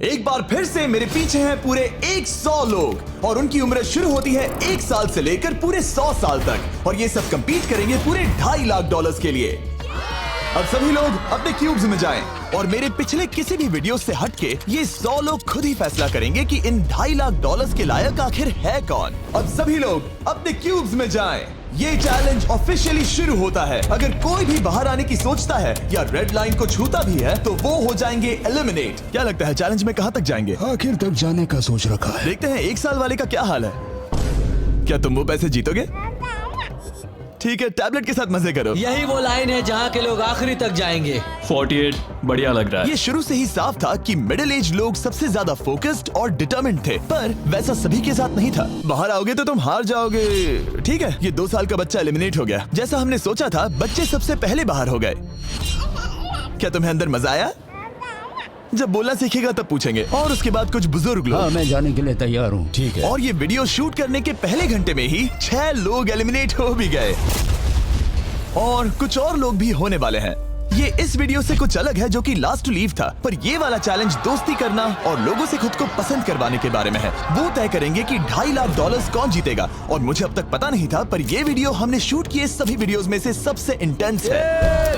एक बार फिर से मेरे पीछे हैं पूरे 100 लोग और उनकी उम्र शुरू होती है 1 साल से लेकर पूरे 100 साल तक और ये सब कंपीट करेंगे पूरे $2.5 लाख के लिए। अब सभी लोग अपने क्यूब्स में जाएं और मेरे पिछले किसी भी वीडियो से हटके ये 100 लोग खुद ही फैसला करेंगे कि इन $2.5 लाख के लायक आखिर है कौन। अब सभी लोग अपने क्यूब्स में जाएं। ये चैलेंज ऑफिशियली शुरू होता है। अगर कोई भी बाहर आने की सोचता है या रेड लाइन को छूता भी है तो वो हो जाएंगे एलिमिनेट। क्या लगता है चैलेंज में कहाँ तक जाएंगे? आखिर तक जाने का सोच रखा है। देखते हैं 1 साल वाले का क्या हाल है। क्या तुम वो पैसे जीतोगे? ठीक है, टैबलेट के साथ मजे करो। यही वो लाइन है जहाँ के लोग आखिरी तक जाएंगे। 48 बढ़िया लग रहा है। ये शुरू से ही साफ था कि मिडिल एज लोग सबसे ज्यादा फोकस्ड और डिटरमिन्ड थे, पर वैसा सभी के साथ नहीं था। बाहर आओगे तो तुम हार जाओगे। ठीक है, ये 2 साल का बच्चा एलिमिनेट हो गया। जैसा हमने सोचा था, बच्चे सबसे पहले बाहर हो गए। क्या तुम्हें अंदर मजा आया? जब बोलना सीखेगा तब पूछेंगे। और उसके बाद कुछ बुजुर्ग लोग। हाँ, मैं जाने के लिए तैयार हूँ। ठीक है। और ये वीडियो शूट करने के पहले घंटे में ही 6 लोग एलिमिनेट हो भी गए और कुछ और लोग भी होने वाले हैं। ये इस वीडियो से कुछ अलग है जो कि लास्ट टू लीव था, पर ये वाला चैलेंज दोस्ती करना और लोगों से खुद को पसंद करवाने के बारे में है। वो तय करेंगे कि $2.5 लाख कौन जीतेगा और मुझे अब तक पता नहीं था, पर ये वीडियो हमने शूट किए सभी वीडियोस में से सबसे इंटेंस है।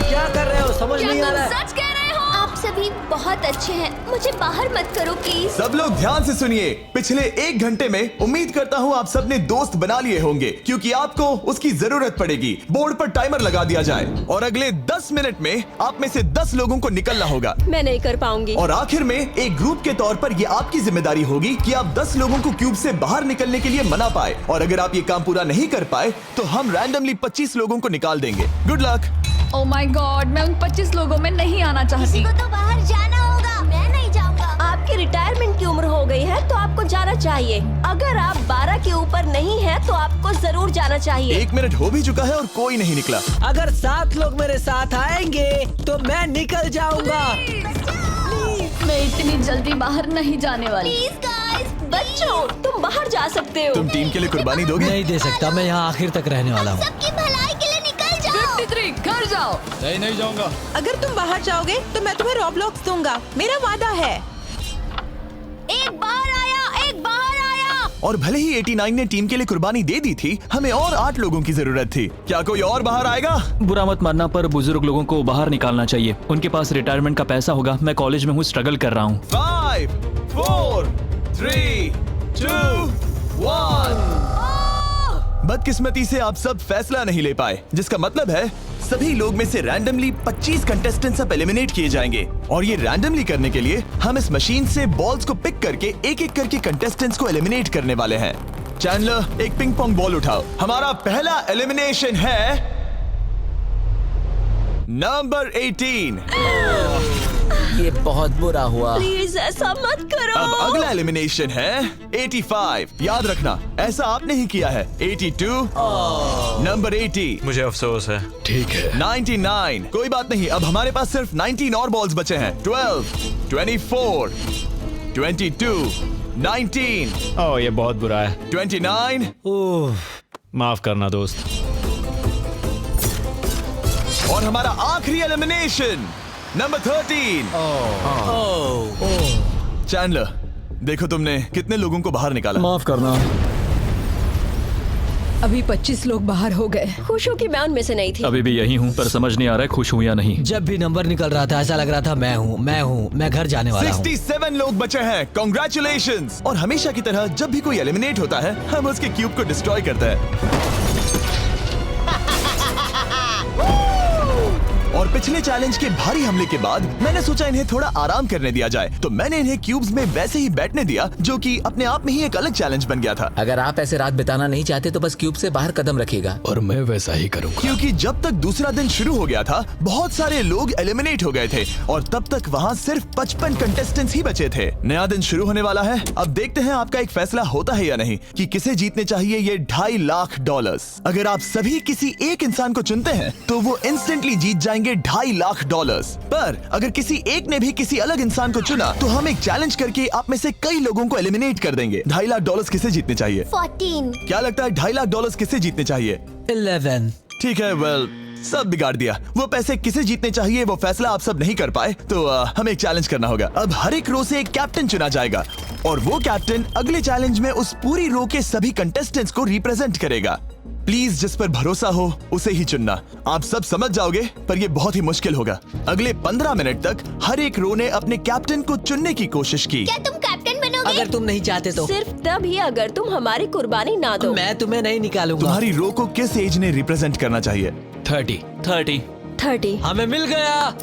क्या कर रहे हो? समझ नहीं आ रहा है। सच कह रहे हो? आप सभी बहुत अच्छे हैं, मुझे बाहर मत करो प्लीज। सब लोग ध्यान से सुनिए। पिछले 1 घंटे में उम्मीद करता हूँ आप सबने दोस्त बना लिए होंगे, क्योंकि आपको उसकी जरूरत पड़ेगी। बोर्ड पर टाइमर लगा दिया जाए और अगले 10 मिनट में आप में से 10 लोगों को निकलना होगा। मैं नहीं कर पाऊंगी। और आखिर में एक ग्रुप के तौर पर ये आपकी जिम्मेदारी होगी कि आप 10 लोगों को क्यूब से बाहर निकलने के लिए मना पाए। और अगर आप ये काम पूरा नहीं कर पाए तो हम रैंडमली 25 लोगों को निकाल देंगे। Good luck. Oh my God, मैं उन 25 लोगों में नहीं आना चाहती। किसी को तो बाहर जाना होगा। मैं नहीं जाऊंगा। आपकी रिटायरमेंट की उम्र हो गई है तो आपको जाना चाहिए। अगर आप 12 के ऊपर नहीं हैं तो आपको जरूर जाना चाहिए। 1 मिनट हो भी चुका है और कोई नहीं निकला। अगर 7 लोग मेरे साथ आएंगे तो मैं निकल जाऊंगा। मैं इतनी जल्दी बाहर नहीं जाने वाली। प्लीज गाइस, बच्चों तुम बाहर जा सकते हो। तुम टीम के लिए कुर्बानी दोगे? नहीं दे सकता, मैं यहाँ आखिर तक रहने वाला हूँ। सबकी भलाई के लिए निकल जाओ। 53 घर जाओ। नहीं जाऊंगा। अगर तुम बाहर जाओगे तो मैं तुम्हें रॉब्लॉक्स दूंगा, मेरा वादा है। एक बाहर आया, एक बाहर आया। और भले ही 89 ने टीम के लिए कुर्बानी दे दी थी, हमें और 8 लोगों की जरूरत थी। क्या कोई और बाहर आएगा? बुरा मत मानना, पर बुजुर्ग लोगों को बाहर निकालना चाहिए। उनके पास रिटायरमेंट का पैसा होगा। मैं कॉलेज में हूँ, स्ट्रगल कर रहा हूँ। 5, 4, 3, 2, 1। बदकिस्मती से आप सब फैसला नहीं ले पाए, जिसका मतलब है सभी लोग में से रैंडमली 25 कंटेस्टेंट्स अब एलिमिनेट किए जाएंगे। और ये रैंडमली करने के लिए हम इस मशीन से बॉल्स को पिक करके एक एक करके कंटेस्टेंट्स को एलिमिनेट करने वाले हैं। चैंडलर, एक पिंग पोंग बॉल उठाओ। हमारा पहला एलिमिनेशन है नंबर 18। ये बहुत बुरा हुआ। प्लीज ऐसा मत करो। अब अगला एलिमिनेशन है 85। याद रखना, ऐसा आपने ही किया है। 82, नंबर 80, मुझे अफसोस है। ठीक है। 99। कोई बात नहीं, अब हमारे पास सिर्फ 19 और बॉल्स बचे हैं। 12, 24, 22, 19, ओह, ये बहुत बुरा है। 29, ओह, माफ करना दोस्त। और हमारा आखिरी एलिमिनेशन नंबर 13। चैंडलर, देखो तुमने कितने लोगों को बाहर निकाला। माफ करना। अभी 25 लोग बाहर हो गए। खुश हूँ कि मैं उनमें से नहीं थी। अभी भी यही हूँ, पर समझ नहीं आ रहा है खुश हूँ या नहीं। जब भी नंबर निकल रहा था ऐसा लग रहा था मैं घर जाने वाला हूँ। 67 लोग बचे हैं। कॉन्ग्रेचुलेशंस। और हमेशा की तरह जब भी कोई एलिमिनेट होता है, हम उसके क्यूब को डिस्ट्रॉय करते हैं। और पिछले चैलेंज के भारी हमले के बाद मैंने सोचा इन्हें थोड़ा आराम करने दिया जाए, तो मैंने इन्हें क्यूब्स में वैसे ही बैठने दिया, जो कि अपने आप में ही एक अलग चैलेंज बन गया था। अगर आप ऐसे रात बिताना नहीं चाहते तो बस क्यूब से बाहर कदम रखिएगा। और मैं वैसा ही करूँगा। क्योंकि जब तक दूसरा दिन शुरू हो गया था, बहुत सारे लोग एलिमिनेट हो गए थे और तब तक वहाँ सिर्फ 55 कंटेस्टेंट्स ही बचे थे। नया दिन शुरू होने वाला है। अब देखते हैं आपका एक फैसला होता है या नहीं कि किसे जीतने चाहिए ये $2.5 लाख। अगर आप सभी किसी एक इंसान को चुनते हैं तो वो इंस्टेंटली जीत जाएंगे $2.5 लाख। पर अगर किसी एक ने भी किसी अलग इंसान को चुना तो हम एक चैलेंज करके आप में से कई लोगों को एलिमिनेट कर देंगे। $2.5 लाख किसे जीतने चाहिए? 14। क्या लगता है $2.5 लाख किसे जीतने चाहिए? 11। ठीक है, वेल सब बिगाड़ दिया। वो पैसे किसे जीतने चाहिए वो फैसला आप सब नहीं कर पाए, तो हमें एक चैलेंज करना होगा। अब हर एक रो से एक कैप्टन चुना जाएगा और वो कैप्टन अगले चैलेंज में उस पूरी रो के सभी कंटेस्टेंट्स को रिप्रेजेंट करेगा। प्लीज जिस पर भरोसा हो उसे ही चुनना। आप सब समझ जाओगे, पर ये बहुत ही मुश्किल होगा। अगले 15 मिनट तक हर एक रो ने अपने कैप्टन को चुनने की कोशिश की। क्या तुम कैप्टन बनोगे? अगर तुम नहीं चाहते तो सिर्फ तब ही अगर तुम हमारी कुर्बानी ना दो। मैं तुम्हें नहीं निकालूंगा। तुम्हारी रो को किस एज ने रिप्रेजेंट करना चाहिए? 30। 30। हमें मिल गया।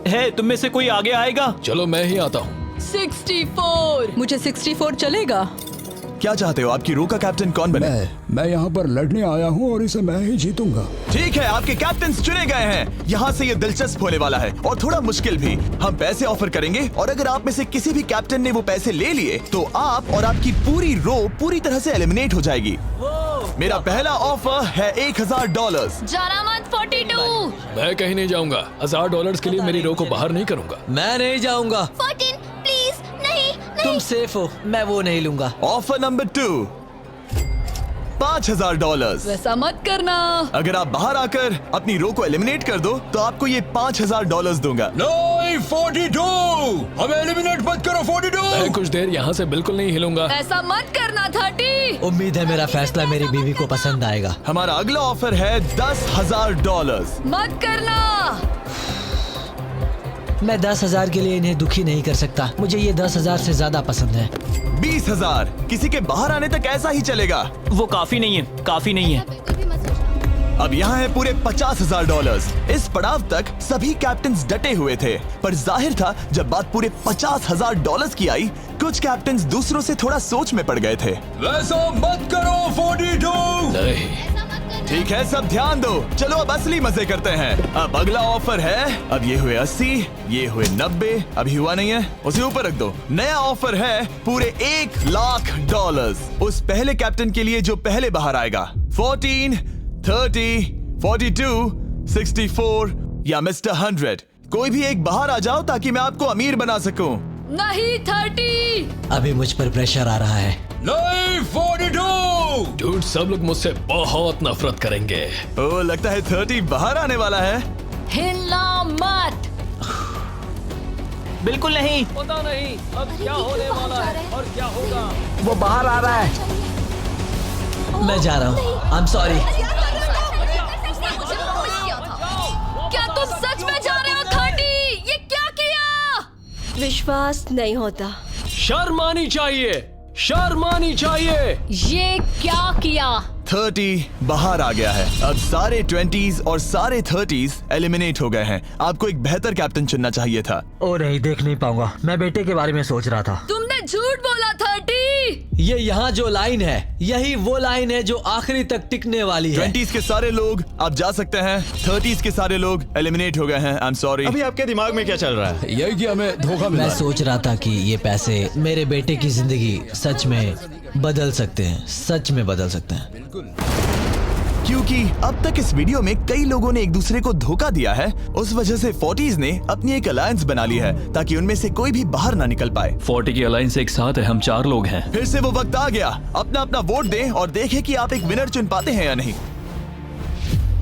है तुम में से कोई आगे आएगा? चलो मैं ही आता हूँ। 64। मुझे 64 चलेगा। क्या चाहते हो, आपकी रो का कैप्टन कौन बने? मैं यहाँ पर लड़ने आया हूँ और इसे मैं ही जीतूंगा। ठीक है, आपके कैप्टन चुने गए हैं। यहाँ से ये दिलचस्प होने वाला है और थोड़ा मुश्किल भी। हम पैसे ऑफर करेंगे और अगर आप में से किसी भी कैप्टन ने वो पैसे ले लिए तो आप और आपकी पूरी रो पूरी तरह से एलिमिनेट हो जाएगी। मेरा पहला ऑफर है $1000। जाना मत 42। मैं कहीं नहीं जाऊंगा। $1000 के लिए मेरी रो को बाहर नहीं करूंगा। मैं नहीं जाऊंगा। 14 प्लीज नहीं। तुम सेफ हो, मैं वो नहीं लूंगा। Offer number 2, $5000। वैसा मत करना। अगर आप बाहर आकर अपनी रो को एलिमिनेट कर दो तो आपको ये $5000 दूंगा। नहीं, 42। हमें एलिमिनेट मत करो। 42। मैं कुछ देर यहाँ से बिल्कुल नहीं हिलूंगा। ऐसा मत करना 30। उम्मीद है मेरा फैसला मेरी बीवी को पसंद आएगा। हमारा अगला ऑफर है $10,000। मत करना। मैं 10,000 के लिए इन्हें दुखी नहीं कर सकता। मुझे ये 10,000 से ज्यादा पसंद है। 20,000। किसी के बाहर आने तक ऐसा ही चलेगा। वो काफी नहीं है, काफी नहीं है। अब यहाँ है पूरे $50,000। इस पड़ाव तक सभी कैप्टन्स डटे हुए थे, पर जाहिर था जब बात पूरे $50,000 की आई, कुछ कैप्टन्स दूसरों से थोड़ा सोच में पड़ गए थे। वैसा मत करो 42। नहीं। ठीक है, सब ध्यान दो। चलो अब असली मजे करते हैं। अब अगला ऑफर है, अब ये हुए 80, ये हुए 90, अभी हुआ नहीं है, उसे ऊपर रख दो। नया ऑफर है पूरे $1,00,000 उस पहले कैप्टन के लिए जो पहले बाहर आएगा। 14, 30, 42, 64 या मिस्टर 100। कोई भी एक बाहर आ जाओ ताकि मैं आपको अमीर बना सकूं। नहीं 30। अभी मुझ पर प्रेशर आ रहा है। नहीं, 42। डूड, सब लोग मुझसे बहुत नफरत करेंगे। ओ, लगता है 30 बाहर आने वाला है। हिलना मत। बिल्कुल नहीं। पता नहीं अब क्या होने वाला है और क्या होगा। वो बाहर आ रहा है। मैं जा रहा हूँ। आई एम सॉरी। क्या तुम सच में जा रहे हो 30? ये क्या किया? विश्वास नहीं होता। शर्म आनी चाहिए, शर्म आनी चाहिए। ये क्या किया? 30 बाहर आ गया है। अब सारे 20s और सारे 30s एलिमिनेट हो गए हैं। आपको एक बेहतर कैप्टन चुनना चाहिए था। ओ नहीं, देख नहीं पाऊंगा। मैं बेटे के बारे में सोच रहा था। तुमने झूठ बोला 30। ये यहाँ जो लाइन है, यही वो लाइन है जो आखिरी तक टिकने वाली है। 20s के सारे लोग आप जा सकते हैं, 30s के सारे लोग एलिमिनेट हो गए हैं। आई एम सॉरी। अभी आपके दिमाग में क्या चल रहा है? यही कि हमें धोखा मिला। मैं सोच रहा था कि ये पैसे मेरे बेटे की जिंदगी सच में बदल सकते हैं, सच में बदल सकते हैं। क्योंकि अब तक इस वीडियो में कई लोगों ने एक दूसरे को धोखा दिया है, उस वजह से 40s ने अपनी एक अलायंस बना ली है ताकि उनमें से कोई भी बाहर ना निकल पाए। 40 की अलायंस एक साथ है, हम 4 लोग हैं। फिर से वो वक्त आ गया। अपना अपना वोट दें और देखें कि आप एक विनर चुन पाते हैं या नहीं।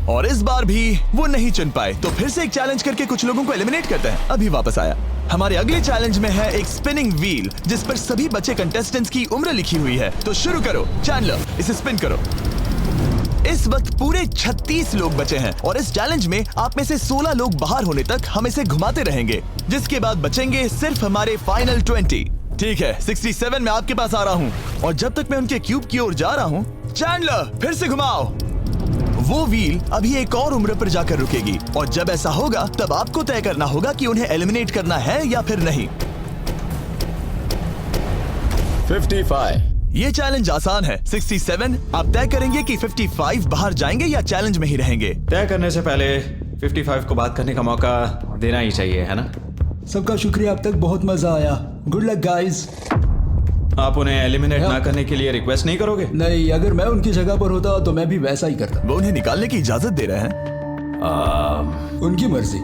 और इस बार भी वो नहीं चुन पाए, तो फिर से एक चैलेंज करके कुछ लोगों को एलिमिनेट करते हैं। अभी वापस आया। हमारे अगले चैलेंज में है एक स्पिनिंग व्हील जिस पर सभी बचे कंटेस्टेंट्स की उम्र लिखी हुई है। तो शुरू करो चैंडलर, इसे स्पिन करो। इस वक्त पूरे 36 लोग बचे हैं और इस चैलेंज में आप में से 16 लोग बाहर होने तक हम इसे घुमाते रहेंगे, जिसके बाद बचेंगे सिर्फ हमारे फाइनल 20। ठीक है, 67 में आपके पास आ रहा हूँ और जब तक मैं उनके क्यूब की ओर जा रहा हूँ, चैंडलर फिर से घुमाओ। वो व्हील अभी एक और उम्र पर जाकर रुकेगी और जब ऐसा होगा तब आपको तय करना होगा कि उन्हें एलिमिनेट करना है या फिर नहीं। 55। ये चैलेंज आसान है। 67 आप तय करेंगे कि 55 बाहर जाएंगे या चैलेंज में ही रहेंगे। तय करने से पहले 55 को बात करने का मौका देना ही चाहिए, है ना? सबका शुक्रिया, अब तक बहुत मजा आया। Good luck guys. आप उन्हें एलिमिनेट ना करने के लिए रिक्वेस्ट नहीं करोगे? नहीं, अगर मैं उनकी जगह पर होता तो मैं भी वैसा ही करता। वो उन्हें निकालने की इजाजत दे रहे हैं। उनकी मर्जी।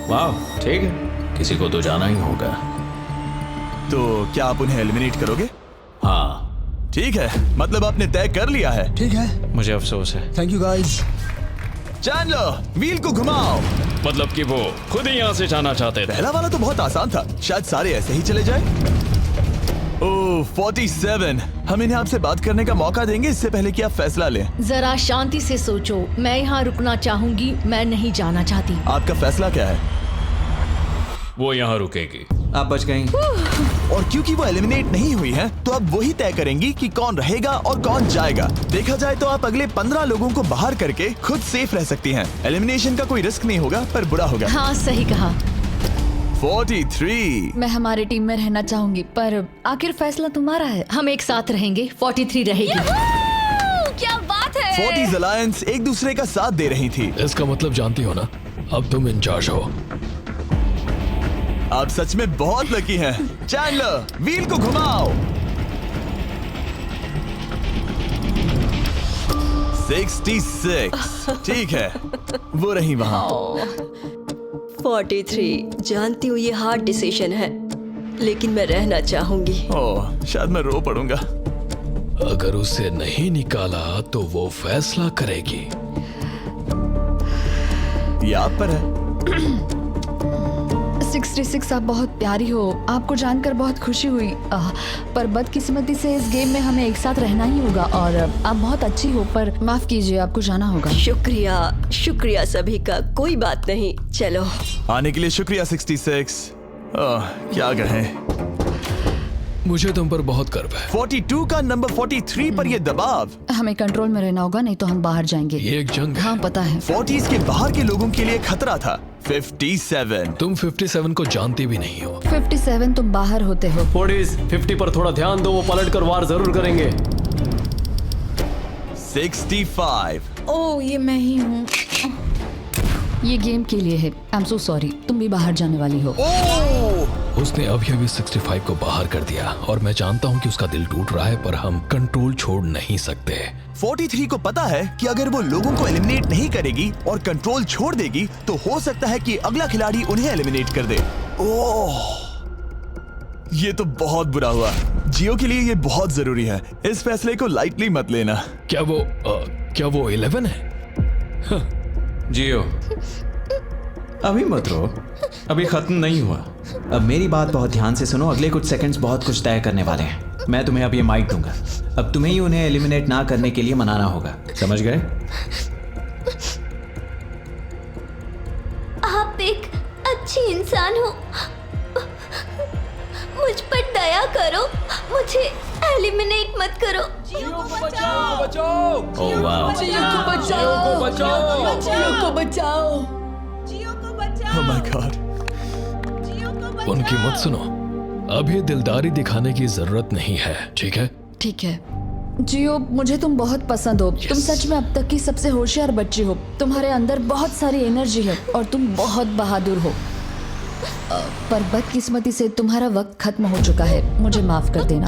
वाह, ठीक है। किसी को तो जाना ही होगा। तो क्या आप उन्हें एलिमिनेट करोगे? हाँ। ठीक है, मतलब आपने तय कर लिया है। ठीक है, मुझे अफसोस है। Thank you guys. Chandler wheel को घुमाओ। मतलब कि वो खुद ही यहाँ से जाना चाहते थे। पहला वाला तो बहुत आसान था, शायद सारे ऐसे ही चले जाए। ओह 47, हम इन्हें आपसे बात करने का मौका देंगे इससे पहले कि आप फैसला लें। जरा शांति से सोचो, मैं यहाँ रुकना चाहूंगी, मैं नहीं जाना चाहती। आपका फैसला क्या है? वो यहाँ रुकेगी। आप बच गई। और क्योंकि वो एलिमिनेट नहीं हुई है तो अब वही तय करेंगी कि कौन रहेगा और कौन जाएगा। देखा जाए तो आप अगले 15 लोगों को बाहर करके खुद सेफ रह सकती हैं। एलिमिनेशन का कोई रिस्क नहीं होगा पर बुरा होगा। हाँ सही कहा। 43। मैं हमारे टीम में रहना चाहूंगी, पर आखिर फैसला तुम्हारा है। हम एक साथ रहेंगे। 43 रहेगी। क्या बात है। 40s अलायंस एक दूसरे का साथ दे रही थी। इसका मतलब जानती हो ना, अब तुम इंचार्ज हो। आप सच में बहुत लकी हैं। चैंडलर व्हील को घुमाओ। 66। ठीक है, वो रही वहां। 43, जानती हूँ ये हार्ड डिसीजन है, लेकिन मैं रहना चाहूंगी। ओह शायद मैं रो पड़ूंगा। अगर उसे नहीं निकाला तो वो फैसला करेगी। ये आप पर है। 66, आप बहुत प्यारी हो। आपको जानकर बहुत खुशी हुई, पर बदकिस्मती से इस गेम में हमें एक साथ रहना ही होगा। और आप बहुत अच्छी हो, पर माफ कीजिए, आपको जाना होगा। शुक्रिया, शुक्रिया सभी का। कोई बात नहीं, चलो। आने के लिए शुक्रिया 66। क्या कहें। मुझे तुम पर बहुत गर्व है। 42 का नंबर 43 पर ये दबाव। हमें कंट्रोल में रहना होगा, नहीं तो हम बाहर जाएंगे। ये एक जंग है। हाँ पता है। 40s के बाहर के लोगों के लिए खतरा था। 57। तुम 57 को जानती भी नहीं हो। 57 तुम बाहर होते हो। 50 पर थोड़ा ध्यान दो, वो पलट कर वार जरूर करेंगे। 65। ओह ये मैं ही हूँ। ये गेम के लिए है। आई एम सो सॉरी, तुम भी बाहर जाने वाली हो। उसने अभी 65 को बाहर कर दिया और मैं जानता हूँ कि उसका दिल टूट रहा है, पर हम कंट्रोल छोड़ नहीं सकते। 43 को पता है कि अगर वो लोगों को एलिमिनेट नहीं करेगी और कंट्रोल छोड़ देगी तो हो सकता है कि अगला खिलाड़ी उन्हें एलिमिनेट कर दे। ओह ये तो बहुत बुरा हुआ। जियो के लिए ये बहुत जरूरी है। इस फैसले को लाइटली मत लेना। क्या वो 11 है? जियो अभी मत रो, अभी खत्म नहीं हुआ। अब मेरी बात बहुत ध्यान से सुनो। अगले कुछ सेकंड्स बहुत कुछ तय करने वाले हैं। मैं तुम्हें अब ये माइक दूंगा। अब तुम्हें ही उन्हें एलिमिनेट ना करने के लिए मनाना होगा, समझ गए? आप एक अच्छी इंसान हो, मुझ पर दया करो, मुझे एलिमिनेट मत करो। जियो को बचाओ, बचाओ। ओह वाह। जियो को बचाओ, जियो को बचाओ। Oh my God। उनकी मत सुनो, अभी दिलदारी दिखाने की जरूरत नहीं है, ठीक है? ठीक है। जियो मुझे तुम बहुत पसंद हो। तुम सच में अब तक की सबसे होशियार बच्ची हो। तुम्हारे अंदर बहुत सारी एनर्जी है और तुम बहुत बहादुर हो। पर बदकिस्मती से तुम्हारा वक्त खत्म हो चुका है। मुझे माफ कर देना।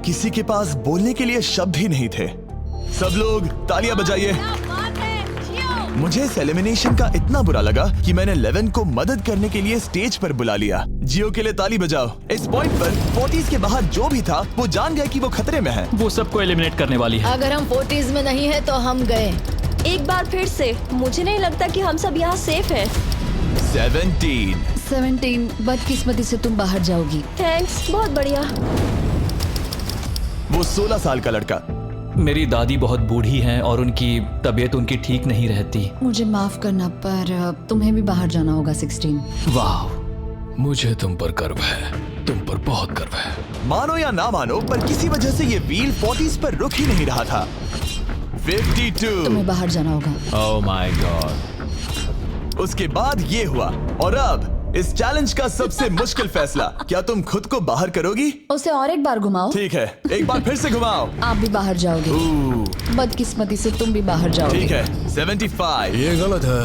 किसी के पास बोलने के लिए शब्द ही नहीं थे। सब लोग तालियां बजाइए। मुझे इस एलिमिनेशन का इतना बुरा लगा कि मैंने 11 को मदद करने के लिए स्टेज पर बुला लिया। जियो के लिए ताली बजाओ। इस पॉइंट पर 40s के बाहर जो भी था वो जान गया कि वो खतरे में है। वो सबको एलिमिनेट करने वाली है। अगर हम 40s में नहीं है तो हम गए। एक बार फिर से, मुझे नहीं लगता कि हम सब यहाँ सेफ हैं। 17। बदकिस्मती से तुम बाहर जाओगी। थैंक्स, बहुत बढ़िया। वो 16 साल का लड़का। मेरी दादी बहुत बूढ़ी हैं और उनकी तबीयत उनकी ठीक नहीं रहती। मुझे माफ करना, पर तुम्हें भी बाहर जाना होगा। 16। वाह, मुझे तुम पर गर्व है, तुम पर बहुत गर्व है। मानो या ना मानो, पर किसी वजह से ये व्हील 40s पर रुक ही नहीं रहा था। 52। तुम्हें बाहर जाना होगा। ओह माय गॉड। उसके बाद ये हुआ और अब इस चैलेंज का सबसे मुश्किल फैसला। क्या तुम खुद को बाहर करोगी? उसे और एक बार घुमाओ। ठीक है, एक बार फिर से घुमाओ। आप भी बाहर जाओगे। बदकिस्मती से तुम भी बाहर जाओगे। ठीक है। 75। ये गलत है।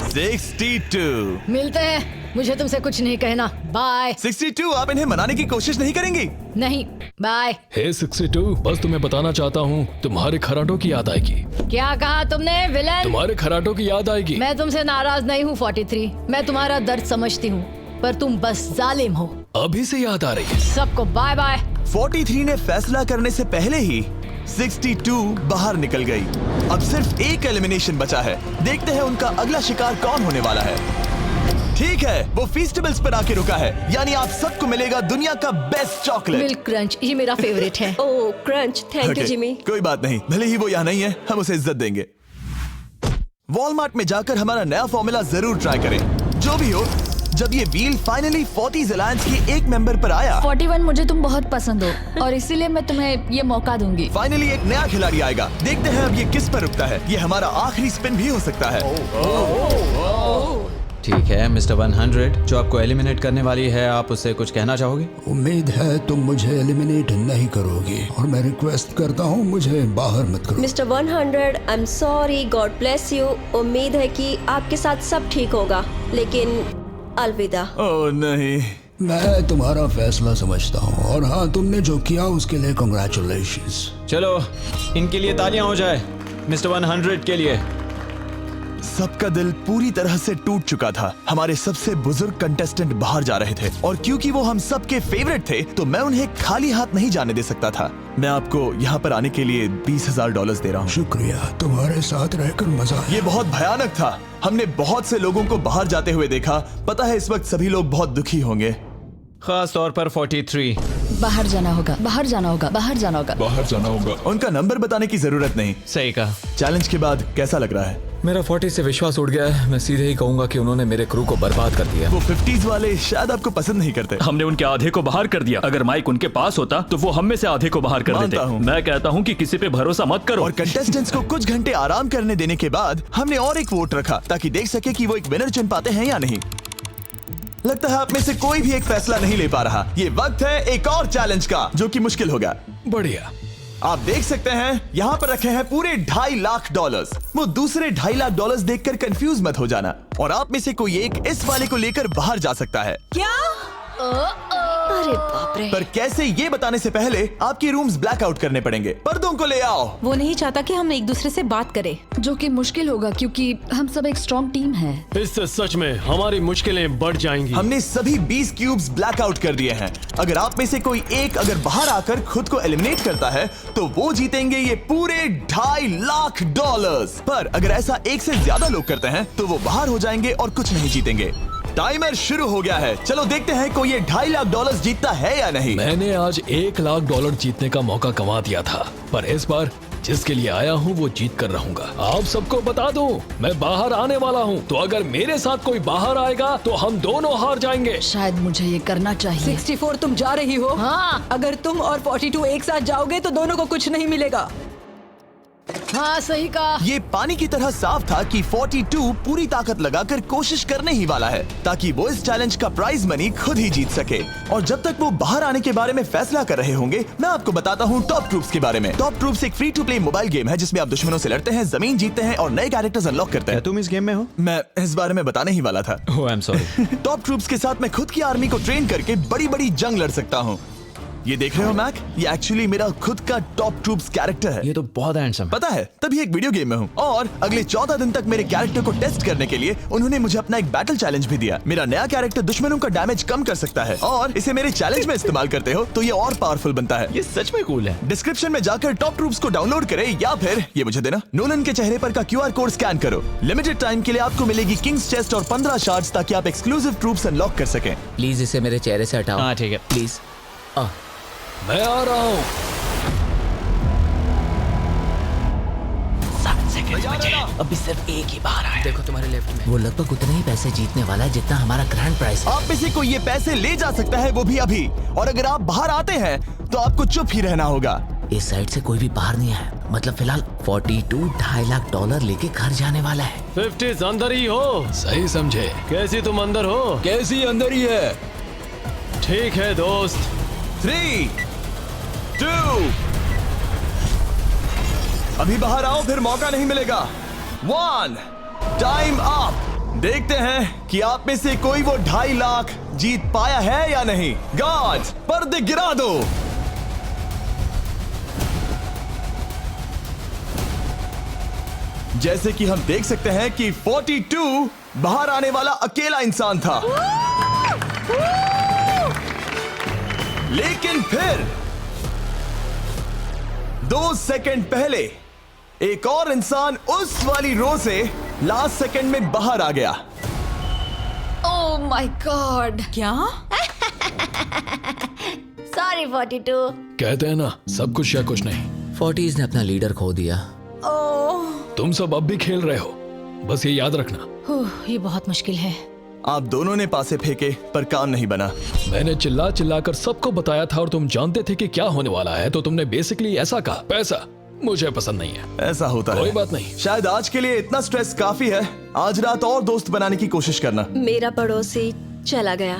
62। मिलते हैं। मुझे तुमसे कुछ नहीं कहना। बाय। 62। आप इन्हें मनाने की कोशिश नहीं करेंगी? नहीं, बाय। हे 62, बस तुम्हें बताना चाहता हूँ, तुम्हारे खराटों की याद आएगी। क्या कहा तुमने विलन? तुम्हारे खराटों की याद आएगी। मैं तुमसे नाराज नहीं हूँ 43। मैं तुम्हारा दर्द समझती हूँ, पर तुम बस जालिम हो। अभी से याद आ रही है। सबको बाय बाय। 43 ने फैसला करने से पहले ही 62 बाहर निकल गई। अब सिर्फ एक एलिमिनेशन बचा है। देखते हैं उनका अगला शिकार कौन होने वाला है। ठीक है, वो फीस्टेबल्स पर आके रुका है, यानी आप सबको मिलेगा दुनिया का बेस्ट चॉकलेट। मिल्क क्रंच, ये मेरा फेवरेट है। ओह क्रंच, थैंक यू जिमी। कोई बात नहीं, भले ही वो यहाँ नहीं है, हम उसे इज्जत देंगे। वॉलमार्ट में जाकर हमारा नया फॉर्मूला जरूर ट्राई करें। जो भी हो, जब ये व्हील फाइनली 40s अलायंस के एक मेंबर पर आया। 41 मुझे तुम बहुत पसंद हो और इसीलिए मैं तुम्हें ये मौका दूंगी। फाइनली एक नया खिलाड़ी आएगा। देखते हैं अब ये किस पर रुकता है। ये हमारा आखिरी स्पिन भी हो सकता है। ठीक है मिस्टर 100, जो आपको एलिमिनेट करने वाली है, आप उससे कुछ कहना चाहोगे? उम्मीद है तुम मुझे एलिमिनेट नहीं करोगे और मैं रिक्वेस्ट करता हूँ मुझे बाहर मत करो। Mister 100, I am sorry, God bless you. उम्मीद है कि आपके साथ सब ठीक होगा, लेकिन अलविदा। ओह नहीं, मैं तुम्हारा फैसला समझता हूँ और हाँ, तुमने जो किया उसके लिए कांग्रेचुलेशंस। चलो इनके लिए तालियां हो जाए, मिस्टर 100 के लिए। सबका दिल पूरी तरह से टूट चुका था। हमारे सबसे बुजुर्ग कंटेस्टेंट बाहर जा रहे थे और क्योंकि वो हम सबके फेवरेट थे तो मैं उन्हें खाली हाथ नहीं जाने दे सकता था। मैं आपको यहाँ पर आने के लिए $20,000 दे रहा हूँ। शुक्रिया, तुम्हारे साथ रहकर मजा आया। ये बहुत भयानक था। हमने बहुत से लोगों को बाहर जाते हुए देखा। पता है इस वक्त सभी लोग बहुत दुखी होंगे, खास तौर पर 43। बाहर जाना होगा, बाहर जाना होगा, बाहर जाना होगा, बाहर जाना होगा। उनका नंबर बताने की जरूरत नहीं। सही कहा। चैलेंज के बाद कैसा लग रहा है? मेरा 40 से विश्वास उड़ गया है। मैं सीधे ही कहूंगा कि उन्होंने मेरे क्रू को बर्बाद कर दिया। वो 50s वाले शायद आपको पसंद नहीं करते। हमने उनके आधे को बाहर कर दिया। अगर माइक उनके पास होता तो वो हम में से आधे को बाहर कर देते। मैं कहता हूँ कि किसी पे भरोसा मत करो। और कंटेस्टेंट्स को कुछ घंटे आराम करने देने के बाद हमने और एक वोट रखा ताकि देख सके कि वो एक विनर चुन पाते हैं या नहीं। लगता है आप में से कोई भी एक फैसला नहीं ले पा रहा। ये वक्त है एक और चैलेंज का, जो कि मुश्किल होगा। बढ़िया। आप देख सकते हैं यहाँ पर रखे हैं पूरे $2.5 लाख। वो दूसरे $2.5 लाख देखकर कंफ्यूज मत हो जाना। और आप में से कोई एक इस वाले को लेकर बाहर जा सकता है। क्या? अरे बाप रे। पर कैसे, ये बताने से पहले आपके रूम्स ब्लैकआउट करने पड़ेंगे। पर्दों को ले आओ। वो नहीं चाहता कि हम एक दूसरे से बात करें, जो कि मुश्किल होगा क्योंकि हम सब एक स्ट्रॉन्ग टीम है। इससे सच में हमारी मुश्किलें बढ़ जाएंगी। हमने सभी 20 क्यूब्स ब्लैकआउट कर दिए हैं। अगर आप में से कोई एक अगर बाहर आकर खुद को एलिमिनेट करता है तो वो जीतेंगे ये पूरे $2.5 लाख। पर अगर ऐसा एक से ज्यादा लोग करते हैं तो वो बाहर हो जाएंगे और कुछ नहीं जीतेंगे। टाइमर शुरू हो गया है। चलो देखते हैं कोई ये $2.5 लाख जीतता है या नहीं। मैंने आज $1 लाख जीतने का मौका गंवा दिया था, पर इस बार जिसके लिए आया हूँ वो जीत कर रहूंगा। आप सबको बता दूं, मैं बाहर आने वाला हूँ, तो अगर मेरे साथ कोई बाहर आएगा तो हम दोनों हार जाएंगे। शायद मुझे ये करना चाहिए। 64 तुम जा रही हो? हाँ। अगर तुम और 42 एक साथ जाओगे तो दोनों को कुछ नहीं मिलेगा। हाँ सही कहा। ये पानी की तरह साफ था कि 42 पूरी ताकत लगाकर कोशिश करने ही वाला है ताकि वो इस चैलेंज का प्राइज मनी खुद ही जीत सके। और जब तक वो बाहर आने के बारे में फैसला कर रहे होंगे, मैं आपको बताता हूँ टॉप ट्रूप्स के बारे में। टॉप ट्रूप्स एक free to play mobile game है जिसमें आप दुश्मनों से लड़ते हैं, जमीन जीतते हैं और नए कैरेक्टर्स अनलॉक करते हैं। तुम इस गेम में हो? मैं इस बारे में बताने ही वाला था। Oh I am sorry. Top troops के साथ मैं खुद की आर्मी को ट्रेन करके बड़ी बड़ी जंग लड़ सकता हूँ। ये देख रहे हो मैक, ये एक्चुअली मेरा खुद का टॉप ट्रूप्स कैरेक्टर है। ये तो बहुत हैंडसम। पता है, तभी एक वीडियो गेम में हूँ। और अगले 14 दिन तक मेरे कैरेक्टर को टेस्ट करने के लिए उन्होंने मुझे अपना एक बैटल चैलेंज भी दिया। मेरा नया कैरेक्टर दुश्मनों का डैमेज कम कर सकता है और इसे मेरे चैलेंज में इस्तेमाल करते हो तो ये और पावरफुल बनता है। ये सच में कूल है। डिस्क्रिप्शन में जाकर टॉप ट्रूप्स को डाउनलोड करें या फिर ये मुझे देना, नोलन के चेहरे पर का QR कोड स्कैन करो। लिमिटेड टाइम के लिए आपको मिलेगी किंग्स चेस्ट और 15 शार्ड्स ताकि आप एक्सक्लूसिव ट्रूप्स अनलॉक कर सकें। प्लीज इसे मेरे चेहरे से हटाओ। हाँ ठीक है। प्लीज। मैं आ रहा हूँ। 7 सेकंड बचे, अभी सिर्फ एक ही बाहर आया। देखो तुम्हारे लेफ्ट में। वो लगभग उतने ही पैसे जीतने वाला है जितना हमारा ग्रैंड प्राइस है। आप में से कोई ये पैसे ले जा सकता है, वो भी अभी। और अगर आप बाहर आते हैं तो आपको चुप ही रहना होगा। इस साइड से कोई भी बाहर नहीं आया, मतलब फिलहाल 42 $2.5 लाख लेके घर जाने वाला है। 50s अंदर ही हो। सही समझे। कैसी तुम अंदर हो? कैसी अंदर ही है। ठीक है दोस्त। 3, 2, अभी बाहर आओ, फिर मौका नहीं मिलेगा। 1, टाइम अप। देखते हैं कि आप में से कोई वो $2.5 लाख जीत पाया है या नहीं। गार्ड्स, पर्दे गिरा दो। जैसे कि हम देख सकते हैं कि 42 बाहर आने वाला अकेला इंसान था, लेकिन फिर 2 सेकंड पहले एक और इंसान उस वाली रो से लास्ट सेकंड में बाहर आ गया। ओह माय गॉड। क्या? सॉरी 42। कहते हैं ना, सब कुछ या कुछ नहीं। 40s ने अपना लीडर खो दिया। तुम सब अब भी खेल रहे हो, बस ये याद रखना। ये बहुत मुश्किल है। आप दोनों ने पासे फेंके पर काम नहीं बना। मैंने चिल्ला चिल्ला कर सबको बताया था और तुम जानते थे कि क्या होने वाला है, तो तुमने बेसिकली ऐसा कहा, पैसा मुझे पसंद नहीं है। ऐसा होता है। कोई बात नहीं। शायद आज के लिए इतना स्ट्रेस काफी है। आज रात और दोस्त बनाने की कोशिश करना। मेरा पड़ोसी चला गया।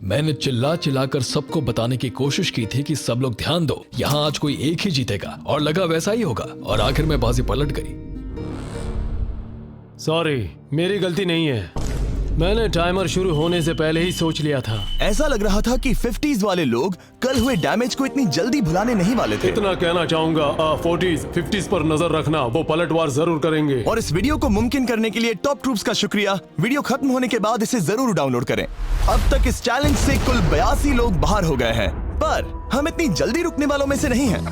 मैंने चिल्ला चिल्ला कर सबको बताने की कोशिश की थी कि सब लोग ध्यान दो, यहाँ आज कोई एक ही जीतेगा, और लगा वैसा ही होगा, और आखिर में बाजी पलट गई। सॉरी, मेरी गलती नहीं है। मैंने टाइमर शुरू होने से पहले ही सोच लिया था। ऐसा लग रहा था कि 50s वाले लोग कल हुए डैमेज को इतनी जल्दी भुलाने नहीं वाले थे। इतना कहना चाहूंगा, 40s 50s पर नजर रखना, वो पलटवार जरूर करेंगे। और इस वीडियो को मुमकिन करने के लिए टॉप ट्रूप्स का शुक्रिया। वीडियो खत्म होने के बाद इसे जरूर डाउनलोड करें। अब तक इस चैलेंज से कुल 82 लोग बाहर हो गए हैं, पर हम इतनी जल्दी रुकने वालों में से नहीं हैं।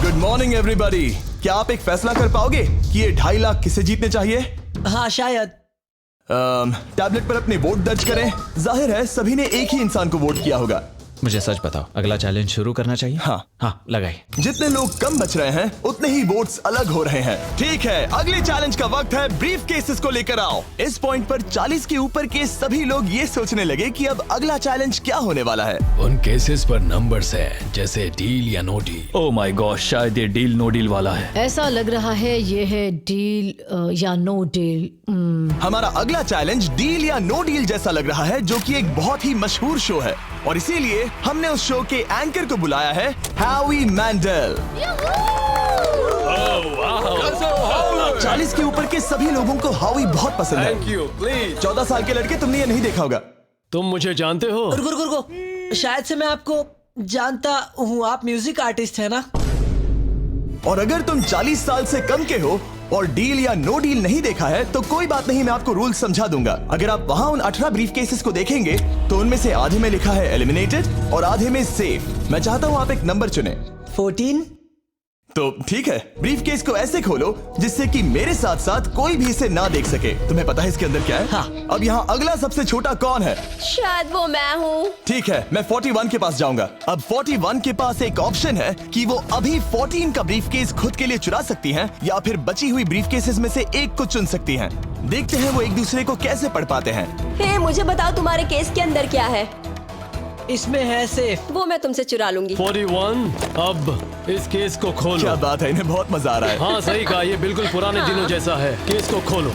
Good morning everybody. क्या आप एक फैसला कर पाओगे कि ये 2.5 लाख किसे जीतने चाहिए? हाँ शायद। टैबलेट पर अपने वोट दर्ज करें। जाहिर है सभी ने एक ही इंसान को वोट किया होगा। मुझे सच बताओ, अगला चैलेंज शुरू करना चाहिए? हाँ लगाए। जितने लोग कम बच रहे हैं उतने ही वोट्स अलग हो रहे हैं। ठीक है, अगले चैलेंज का वक्त है। ब्रीफ केसेस को लेकर आओ। इस पॉइंट पर 40 के ऊपर के सभी लोग ये सोचने लगे कि अब अगला चैलेंज क्या होने वाला है। उन केसेस पर नंबर्स हैं, जैसे डील या no deal. Oh my god, शायद ये डील नो डील वाला है। ऐसा लग रहा है ये है डील या नो डील। हमारा अगला चैलेंज डील या नो डील जैसा लग रहा है, जो कि एक बहुत ही मशहूर शो है, और इसीलिए हमने उस शो के एंकर को बुलाया है, होवी मैंडल। 40 के ऊपर के सभी लोगों को होवी बहुत पसंद है। Thank you, please. 14 साल के लड़के, तुमने ये नहीं देखा होगा। तुम मुझे जानते हो? रुको, शायद से मैं आपको जानता हूँ। आप म्यूजिक आर्टिस्ट है ना? और अगर तुम 40 साल से कम के हो और डील या नो डील नहीं देखा है तो कोई बात नहीं, मैं आपको रूल समझा दूंगा। अगर आप वहां उन 18 ब्रीफ केसेस को देखेंगे तो उनमें से आधे में लिखा है एलिमिनेटेड और आधे में सेफ। मैं चाहता हूं आप एक नंबर चुने। 14। तो ठीक है, ब्रीफ केस को ऐसे खोलो जिससे कि मेरे साथ साथ कोई भी इसे ना देख सके। तुम्हें पता है इसके अंदर क्या है? हाँ। अब यहाँ अगला सबसे छोटा कौन है? शायद वो मैं हूँ। ठीक है, मैं 41 के पास जाऊंगा। अब 41 के पास एक ऑप्शन है कि वो अभी 14 का ब्रीफ केस खुद के लिए चुरा सकती हैं, या फिर बची हुई ब्रीफ केसेस में से एक को चुन सकती हैं। देखते हैं वो एक दूसरे को कैसे पढ़ पाते हैं। हे, मुझे बताओ तुम्हारे केस के अंदर क्या है? इसमें है सेफ। वो मैं तुमसे चुरा लूंगी। 41, अब इस केस को खोलो। क्या बात है, इन्हें बहुत मजा आ रहा है। हाँ सही कहा, ये बिल्कुल पुराने दिनों जैसा है। केस को खोलो।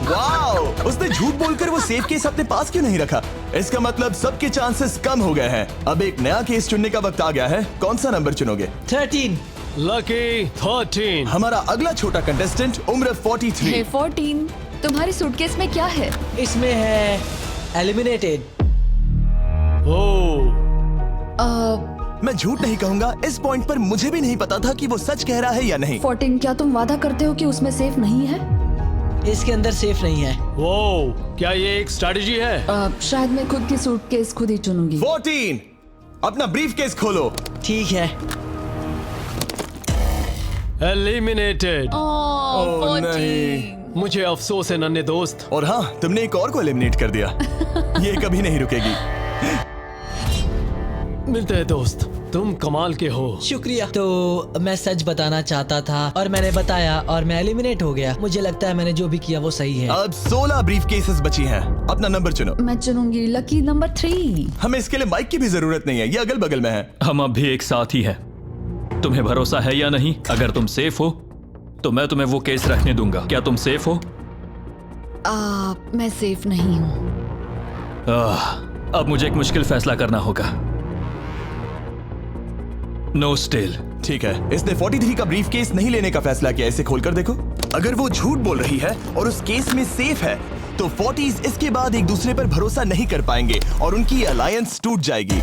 वाओ! उसने झूठ बोलकर वो सेफ केस अपने पास क्यों नहीं रखा? इसका मतलब सबके चांसेस कम हो गए हैं। अब एक नया केस चुनने का वक्त आ गया है। कौन सा नंबर चुनोगे? 13। लकी 13। हमारा अगला छोटा कंटेस्टेंट उम्र 43। हे 14, तुम्हारी सूटकेस में क्या है? इसमें है एलिमिनेटेड। मैं झूठ नहीं कहूंगा, इस पॉइंट पर मुझे भी नहीं पता था कि वो सच कह रहा है या नहीं। 14, क्या तुम वादा करते हो कि उसमें सेफ नहीं है? इसके अंदर सेफ नहीं है। वो क्या ये एक स्ट्रैटेजी है? शायद मैं खुद की सूटकेस खुद ही चुनूंगी। 14, अपना ब्रीफ केस खोलो। ठीक है। एलिमिनेटेड। ओह नहीं, मुझे अफसोस है नन्हे दोस्त। और हाँ, तुमने एक और को एलिमिनेट कर दिया। ये कभी नहीं रुकेगी। मिलते हैं दोस्त, तुम कमाल के हो। शुक्रिया। तो मैं सच बताना चाहता था और मैंने बताया और मैं एलिमिनेट हो गया। मुझे लगता है मैंने जो भी किया वो सही है। अब 16 ब्रीफ केसेस बची हैं। अपना नंबर चुनो। मैं चुनूंगी लकी नंबर 3। हमें इसके लिए माइक की भी जरूरत नहीं है, ये अगल बगल में है। हम अब भी एक साथ ही हैं। तुम्हें भरोसा है या नहीं? अगर तुम सेफ हो तो मैं तुम्हें वो केस रखने दूंगा। क्या तुम सेफ हो? मैं सेफ नहीं हूँ। अब मुझे एक मुश्किल फैसला करना होगा। Know still. ठीक है, इसने 43 का ब्रीफ केस नहीं लेने का फैसला किया। इसे खोलकर देखो। अगर वो झूठ बोल रही है और उस केस में सेफ है तो 40s इसके बाद एक दूसरे पर भरोसा नहीं कर पाएंगे और उनकी अलायंस टूट जाएगी।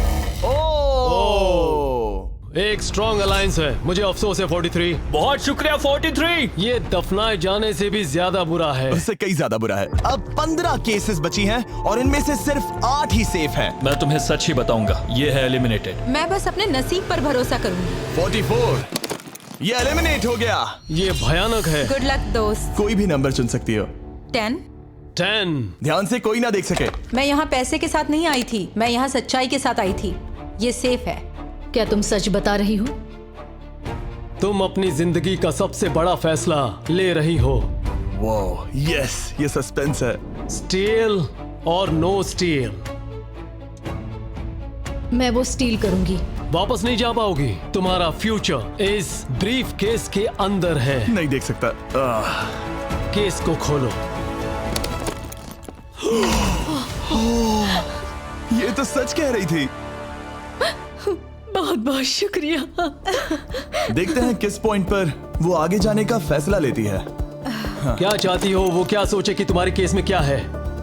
एक स्ट्रॉन्ग अलायंस है। मुझे अफसोस है 43। बहुत शुक्रिया 43। ये दफनाए जाने से भी ज्यादा बुरा है। उससे कई ज्यादा बुरा है। अब 15 केसेस बची हैं और इनमें से सिर्फ 8 ही सेफ हैं। मैं तुम्हें सच ही बताऊंगा, ये है एलिमिनेटेड। मैं बस अपने नसीब पर भरोसा करूंगी। 44 ये एलिमिनेट हो गया। ये भयानक है। गुड लक दोस्त। कोई भी नंबर चुन सकती हो। 10। 10। ध्यान से कोई ना देख सके। मैं यहाँ पैसे के साथ नहीं आई थी, मैं यहाँ सच्चाई के साथ आई थी। ये सेफ है। क्या तुम सच बता रही हो? तुम अपनी जिंदगी का सबसे बड़ा फैसला ले रही हो। वो यस, ये सस्पेंस है। स्टील और नो स्टील। मैं वो स्टील करूंगी। वापस नहीं जा पाओगी। तुम्हारा फ्यूचर इस ब्रीफ केस के अंदर है। नहीं देख सकता। केस को खोलो। ये तो सच कह रही थी। बहुत बहुत शुक्रिया। देखते हैं किस पॉइंट पर वो आगे जाने का फैसला लेती है। क्या चाहती हो? वो क्या सोचे कि तुम्हारे केस में क्या है?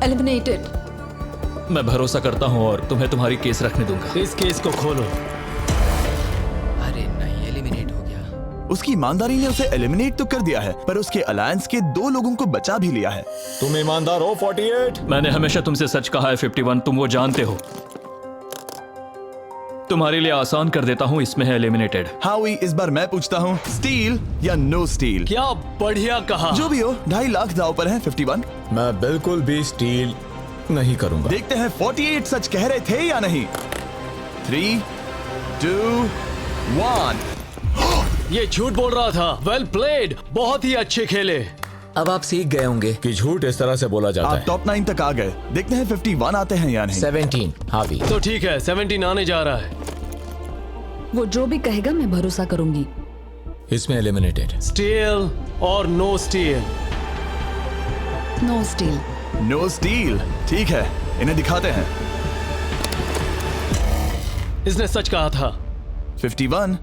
एलिमिनेटेड। मैं भरोसा करता हूँ और तुम्हें तुम्हारी केस रखने दूंगा। इस केस को खोलो। अरे नहीं, एलिमिनेट हो गया। उसकी ईमानदारी ने उसे एलिमिनेट तो कर दिया है, पर उसके अलायंस के 2 लोगों को बचा भी लिया है। तुम ईमानदार हो 48। मैंने हमेशा तुमसे सच कहा है 51, तुम वो जानते हो। तुम्हारे लिए आसान कर देता हूँ, इसमें है एलिमिनेटेड। हावी, इस बार मैं पूछता हूँ, स्टील या नो स्टील? क्या बढ़िया कहा। जो भी हो, 2.5 लाख दांव पर है 51। मैं बिल्कुल भी स्टील नहीं करूंगा। देखते हैं 48 सच कह रहे थे या नहीं। 3, 2, 1। ये झूठ बोल रहा था। वेल प्लेड, बहुत ही अच्छे खेले। अब आप सीख गए होंगे कि झूठ इस तरह से बोला जाता आप है। टॉप 9 तक आ गए। देखते हैं 51 आते हैं या नहीं। 17 हावी। तो ठीक है, 17 आने जा रहा है। वो जो भी कहेगा मैं भरोसा करूंगी। इसमें एलिमिनेटेड। स्टील और no steal. No steal. No steal. ठीक है, इन्हें दिखाते हैं। इसने सच कहा था। 51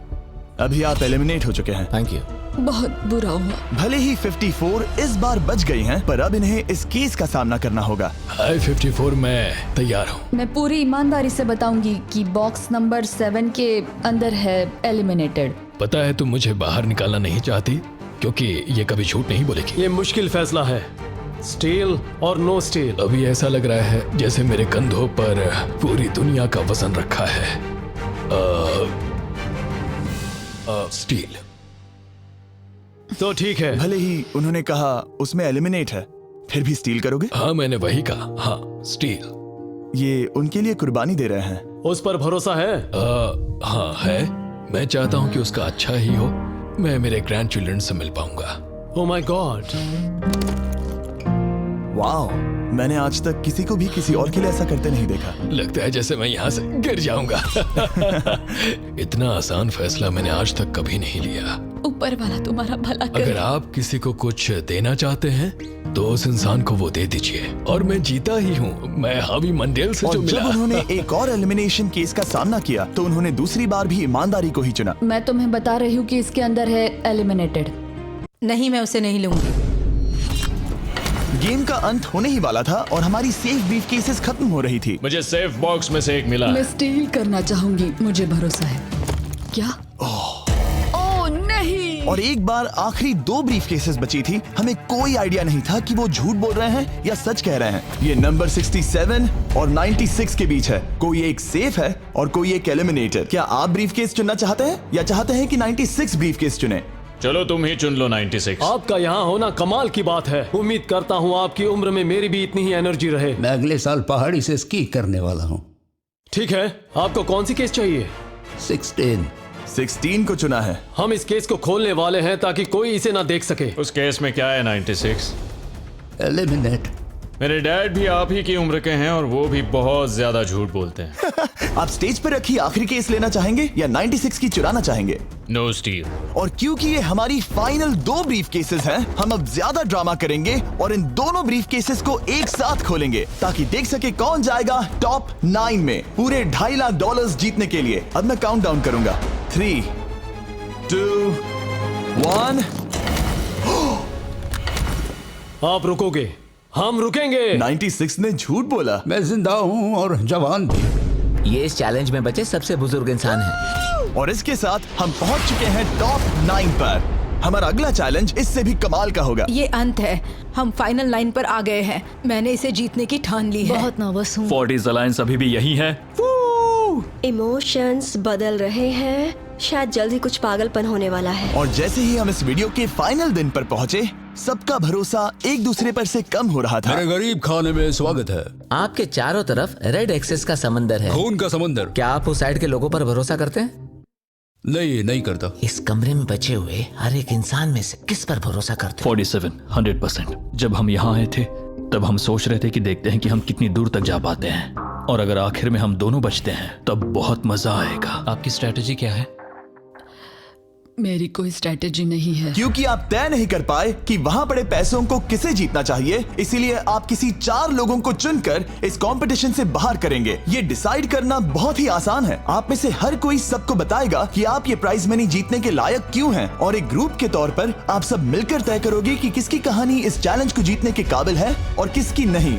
अभी आप एलिमिनेट हो चुके हैं। Thank you. बहुत बुरा हुआ। भले ही 54 इस बार बच गई हैं, पर अब इन्हें इस केस का सामना करना होगा। हाय 54, मैं तैयार हूँ। मैं पूरी ईमानदारी से बताऊंगी कि बॉक्स नंबर 7 के अंदर है एलिमिनेटेड। पता है तुम मुझे बाहर निकालना नहीं चाहती, क्योंकि ये कभी झूठ नहीं बोलेगी। ये मुश्किल फैसला है, स्टील और नो स्टील। अभी ऐसा लग रहा है जैसे मेरे कंधों पर पूरी दुनिया का वजन रखा है। स्टील। तो ठीक है। भले ही उन्होंने कहा उसमें एलिमिनेट है, फिर भी स्टील करोगे? हाँ, मैंने वही कहा। हाँ, स्टील। ये उनके लिए कुर्बानी दे रहे हैं। उस पर भरोसा है? हाँ है। मैं चाहता हूँ कि उसका अच्छा ही हो। मैं मेरे ग्रैंड चिल्ड्रन से मिल पाऊंगा। ओह माय गॉड। वाओ, मैंने आज तक किसी को भी किसी और के लिए ऐसा करते नहीं देखा। लगता है जैसे मैं यहाँ से गिर जाऊंगा। इतना आसान फैसला मैंने आज तक कभी नहीं लिया। ऊपर वाला तुम्हारा भला करे। अगर आप किसी को कुछ देना चाहते हैं तो उस इंसान को वो दे दीजिए। और मैं जीता ही हूँ। मैं हावी मंडेल से और जो मिला। जब उन्होंने एक और एलिमिनेशन केस का सामना किया तो उन्होंने दूसरी बार भी ईमानदारी को ही चुना। मैं तुम्हें बता रही हूँ कि इसके अंदर है एलिमिनेटेड। नहीं, मैं उसे नहीं लूंगी। गेम का अंत होने ही वाला था और हमारी सेफ ब्रीफ केसेस खत्म हो रही थी। मुझे सेफ बॉक्स में से एक मिला। मैं स्टील करना चाहूंगी, मुझे भरोसा है। क्या? ओह नहीं। और एक बार आखिरी 2 ब्रीफ केसेस बची थी। हमें कोई आइडिया नहीं था कि वो झूठ बोल रहे हैं या सच कह रहे हैं। ये नंबर 67 और 96 के बीच है। कोई एक सेफ है और कोई एक एलिमिनेटेड। क्या आप ब्रीफ केस चुनना चाहते हैं या चाहते हैं कि 96 ब्रीफ केस चुने? चलो तुम ही चुन लो 96। आपका यहाँ होना कमाल की बात है। उम्मीद करता हूँ आपकी उम्र में मेरी भी इतनी ही एनर्जी रहे। मैं अगले साल पहाड़ी से स्की करने वाला हूँ। ठीक है, आपको कौन सी केस चाहिए? 16 को चुना है। हम इस केस को खोलने वाले हैं ताकि कोई इसे ना देख सके। उस केस में क्या है 96? एलिमिनेट। मेरे डैड भी आप ही की उम्र के हैं और वो भी बहुत ज्यादा झूठ बोलते हैं। आप स्टेज पर रखी आखिरी केस लेना चाहेंगे या 96 की चुराना चाहेंगे? No steal. और क्योंकि ये हमारी फाइनल 2 ब्रीफ केसेस हैं, हम अब ज्यादा ड्रामा करेंगे और इन दोनों ब्रीफ केसेस को एक साथ खोलेंगे ताकि देख सके कौन जाएगा टॉप 9 में पूरे $2.5 लाख जीतने के लिए। अब मैं काउंट डाउन करूंगा। 3, 2, 1। आप रुकोगे, हम रुकेंगे। 96 ने झूठ बोला। मैं जिंदा हूँ और जवान भी। ये इस चैलेंज में बचे सबसे बुजुर्ग इंसान हैं। और इसके साथ हम पहुंच चुके हैं टॉप 9 पर। हमारा अगला चैलेंज इससे भी कमाल का होगा। ये अंत है, हम फाइनल लाइन पर आ गए हैं। मैंने इसे जीतने की ठान ली है। बहुत नर्वस हूँ। 40s अलायंस अभी भी यही है। इमोशंस बदल रहे हैं, शायद जल्द ही कुछ पागलपन होने वाला है। और जैसे ही हम इस वीडियो के फाइनल दिन पर पहुंचे, सबका भरोसा एक दूसरे पर से कम हो रहा था। मेरे गरीब खाने में स्वागत है। आपके चारों तरफ रेड एक्सेस का समंदर है, खून का समंदर। क्या आप उस साइड के लोगों पर भरोसा करते हैं? नहीं करता। इस कमरे में बचे हुए हर एक इंसान में से किस पर भरोसा करते हैं? 47 100%। जब हम यहाँ आए थे तब हम सोच रहे थे कि देखते हैं कि हम कितनी दूर तक जा पाते हैं, और अगर आखिर में हम दोनों बचते हैं तब बहुत मजा आएगा। आपकी स्ट्रेटेजी क्या है? मेरी कोई स्ट्रेटेजी नहीं है। क्योंकि आप तय नहीं कर पाए कि वहां पड़े पैसों को किसे जीतना चाहिए, इसीलिए आप किसी 4 लोगों को चुनकर इस कंपटीशन से बाहर करेंगे। ये डिसाइड करना बहुत ही आसान है। आप में से हर कोई सबको बताएगा कि आप ये प्राइज मनी जीतने के लायक क्यों हैं, और एक ग्रुप के तौर पर आप सब मिलकर तय करोगे कि किसकी कहानी इस चैलेंज को जीतने के काबिल है और किसकी नहीं।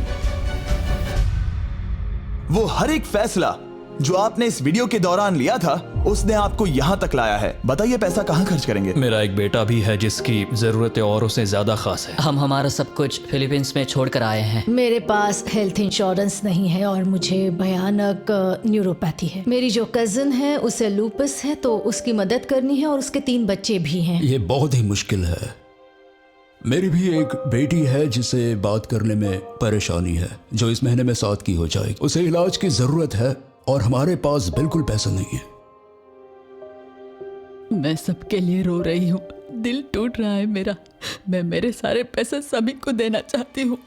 वो हर एक फैसला जो आपने इस वीडियो के दौरान लिया था, उसने आपको यहाँ तक लाया है। बताइए पैसा कहाँ खर्च करेंगे? मेरा एक बेटा भी है जिसकी जरूरतें औरों से ज्यादा खास है। हम हमारा सब कुछ फिलीपींस में छोड़कर आए हैं। मेरे पास हेल्थ इंश्योरेंस नहीं है और मुझे भयानक न्यूरोपैथी है। मेरी जो कजिन है उसे लूपस है, तो उसकी मदद करनी है, और उसके 3 बच्चे भी हैं। ये बहुत ही मुश्किल है। मेरी भी एक बेटी है जिसे बात करने में परेशानी है, जो इस महीने में 7 की हो जाएगी। उसे इलाज की जरूरत है और हमारे पास बिल्कुल पैसा नहीं है। मैं सबके लिए रो रही हूँ, दिल टूट रहा है मेरा। मैं मेरे सारे पैसे सभी को देना चाहती हूँ।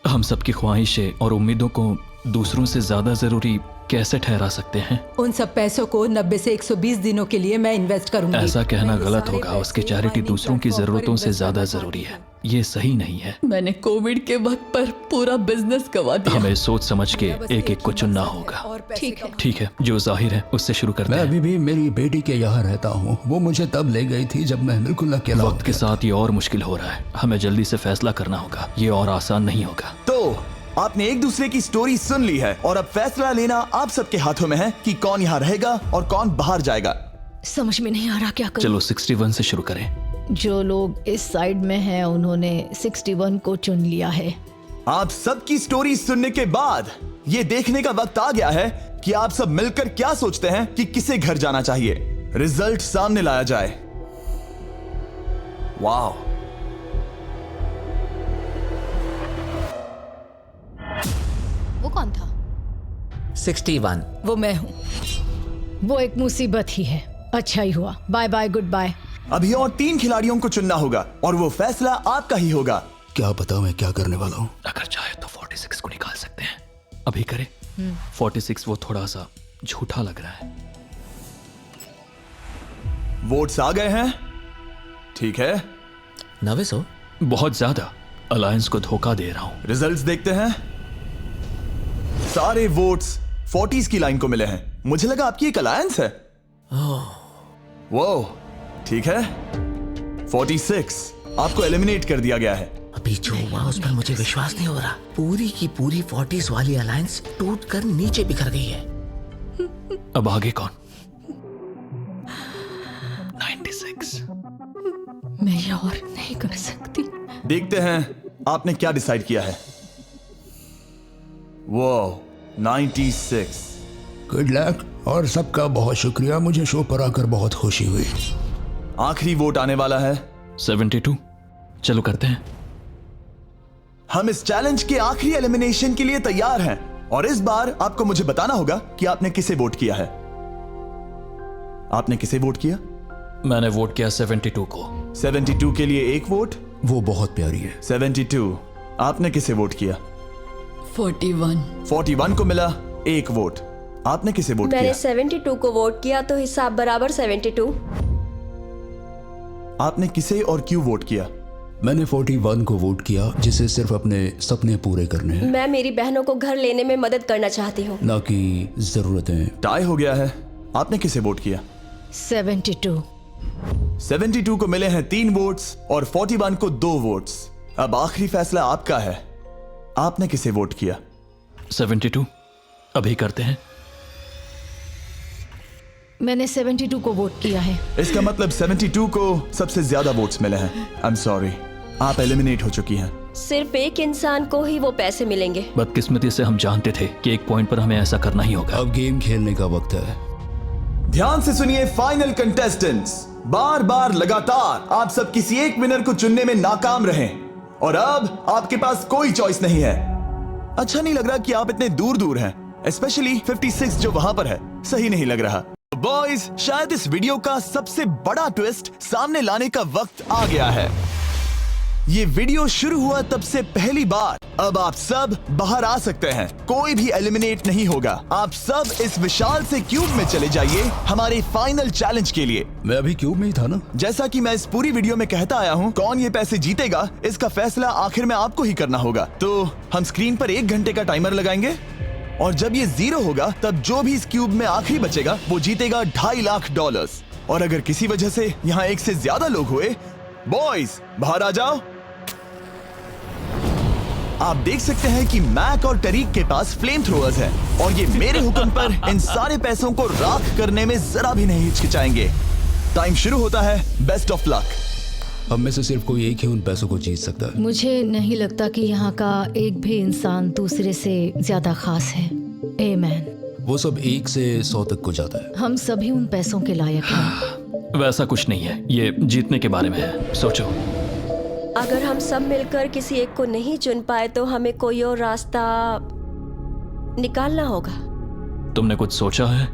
हम सबकी ख्वाहिशें और उम्मीदों को दूसरों से ज्यादा जरूरी कैसे ठहरा सकते हैं? उन सब पैसों को 90 से 120 दिनों के लिए मैं इन्वेस्ट करूंगी। ऐसा कहना गलत होगा। उसकी चैरिटी दूसरों की जरूरतों से ज्यादा जरूरी है। ये सही नहीं है। मैंने कोविड के वक्त पर पूरा बिजनेस गवा दिया। हमें सोच समझ के एक एक को चुनना होगा। ठीक है, जो जाहिर है उससे शुरू करते हैं। मैं अभी भी मेरी बेटी के यहाँ रहता हूँ। वो मुझे तब ले गई थी जब मैं बिल्कुल अकेला। वक्त के साथ ये और मुश्किल हो रहा है। हमें जल्दी से फैसला करना होगा। ये और आसान नहीं होगा। तो आपने एक दूसरे की स्टोरी सुन ली है, और अब फैसला लेना आप सबके हाथों में है कि कौन यहाँ रहेगा और कौन बाहर जाएगा। समझ में नहीं आ रहा क्या करूं। चलो 61 से शुरू करें। जो लोग इस साइड में हैं उन्होंने 61 को चुन लिया है। आप सबकी स्टोरी सुनने के बाद ये देखने का वक्त आ गया है कि आप सब मिलकर क्या सोचते हैं कि किसे घर जाना चाहिए। रिजल्ट सामने लाया जाए। वाह, वो कौन था? 61। वो मैं हूँ। वो एक मुसीबत ही है। अच्छा ही हुआ। Bye bye, goodbye. अभी और 3 खिलाड़ियों को चुनना होगा और वो फैसला आपका ही होगा। क्या पता मैं क्या करने वाला हूँ। अगर चाहे तो 46 को निकाल सकते हैं। अभी करें। 46 वो थोड़ा सा झूठा लग रहा है। वोट्स आ गए हैं। ठीक है, 900 बहुत ज्यादा। अलायंस को धोखा दे रहा हूं। रिजल्ट्स देखते हैं। सारे वोट्स 40s की लाइन को मिले हैं। मुझे लगा आपकी एक अलायंस है। वो ठीक है, 46 आपको एलिमिनेट कर दिया गया है। अभी जो हुआ उस पर मुझे विश्वास नहीं हो रहा। पूरी की पूरी 40s वाली अलायंस टूटकर नीचे बिखर गई है। अब आगे कौन? 96। मैं ये और नहीं कर सकती। देखते हैं आपने क्या डिसाइड किया है। वो 96। गुड लक और सबका बहुत शुक्रिया। मुझे शो पर आकर बहुत खुशी हुई। आखिरी वोट आने वाला है। 72। चलो करते हैं। हम इस चैलेंज के आखिरी एलिमिनेशन के लिए तैयार हैं, और इस बार आपको मुझे बताना होगा कि आपने किसे वोट किया है। आपने किसे वोट किया? मैंने वोट किया 72 को। 72 के लिए एक वोट। वो बहुत प्यारी है। 72। आपने किसे वोट किया? 41। 41 को मिला एक वोट। आपने किसे वोट किया? मैंने 72 को वोट किया, तो हिसाब बराबर 72। आपने किसे और क्यों वोट किया? मैंने 41 को वोट किया, जिसे सिर्फ अपने सपने पूरे करने हैं। मैं मेरी बहनों को घर लेने में मदद करना चाहती हूँ, ना कि जरूरतें। टाई हो गया है। आपने किसे वोट किया? 72। 72 को मिले हैं 3 वोट्स और 41 को 2 वोट्स। अब आखिरी फैसला आपका है। आपने किसे वोट किया? 72। अभी करते हैं। मैंने 72 को वोट किया है। इसका मतलब 72 को सबसे ज्यादा वोट्स मिले हैं। आई एम सॉरी, आप एलिमिनेट हो चुकी हैं। सिर्फ एक इंसान को ही वो पैसे मिलेंगे। बदकिस्मती से हम जानते थे कि एक पॉइंट पर हमें ऐसा करना ही होगा। अब गेम खेलने का वक्त है। ध्यान से सुनिए फाइनल कंटेस्टेंट्स, बार बार लगातार आप सब किसी एक विनर को चुनने में नाकाम रहे और अब आपके पास कोई चॉइस नहीं है। अच्छा नहीं लग रहा कि आप इतने दूर दूर हैं, स्पेशली 56 जो वहां पर है। सही नहीं लग रहा। बॉयज, शायद इस वीडियो का सबसे बड़ा ट्विस्ट सामने लाने का वक्त आ गया है। ये वीडियो शुरू हुआ तब से पहली बार। अब आप सब बाहर आ सकते हैं, कोई भी एलिमिनेट नहीं होगा। आप सब इस विशाल से क्यूब में चले जाइए हमारे फाइनल चैलेंज के लिए। मैं अभी क्यूब में ही था ना। जैसा कि मैं इस पूरी वीडियो में कहता आया हूँ, कौन ये पैसे जीतेगा इसका फैसला आखिर में आपको ही करना होगा। तो हम स्क्रीन पर 1 घंटे का टाइमर लगाएंगे और जब ये 0 होगा तब जो भी इस क्यूब में आखिरी बचेगा वो जीतेगा $2.5 लाख। और अगर किसी वजह से यहाँ एक से ज्यादा लोग हुए, बॉयज बाहर आ जाओ। आप देख सकते हैं कि मैक और टरीक के पास फ्लेम थ्रोअर्स हैं और ये मेरे हुक्म पर इन सारे पैसों को राख करने में जरा भी नहीं हिचकिचाएंगे। टाइम शुरू होता है। Best of luck. अब में से सिर्फ कोई एक ही उन पैसों को जीत सकता है। मुझे नहीं लगता कि यहाँ का एक भी इंसान दूसरे से ज्यादा खास है। आमीन। वो सब 1 से 100 तक को जाता है। हम सभी उन पैसों के लायक हैं। वैसा कुछ नहीं है, ये जीतने के बारे में है। सोचो, अगर हम सब मिलकर किसी एक को नहीं चुन पाए तो हमें कोई और रास्ता निकालना होगा। तुमने कुछ सोचा है?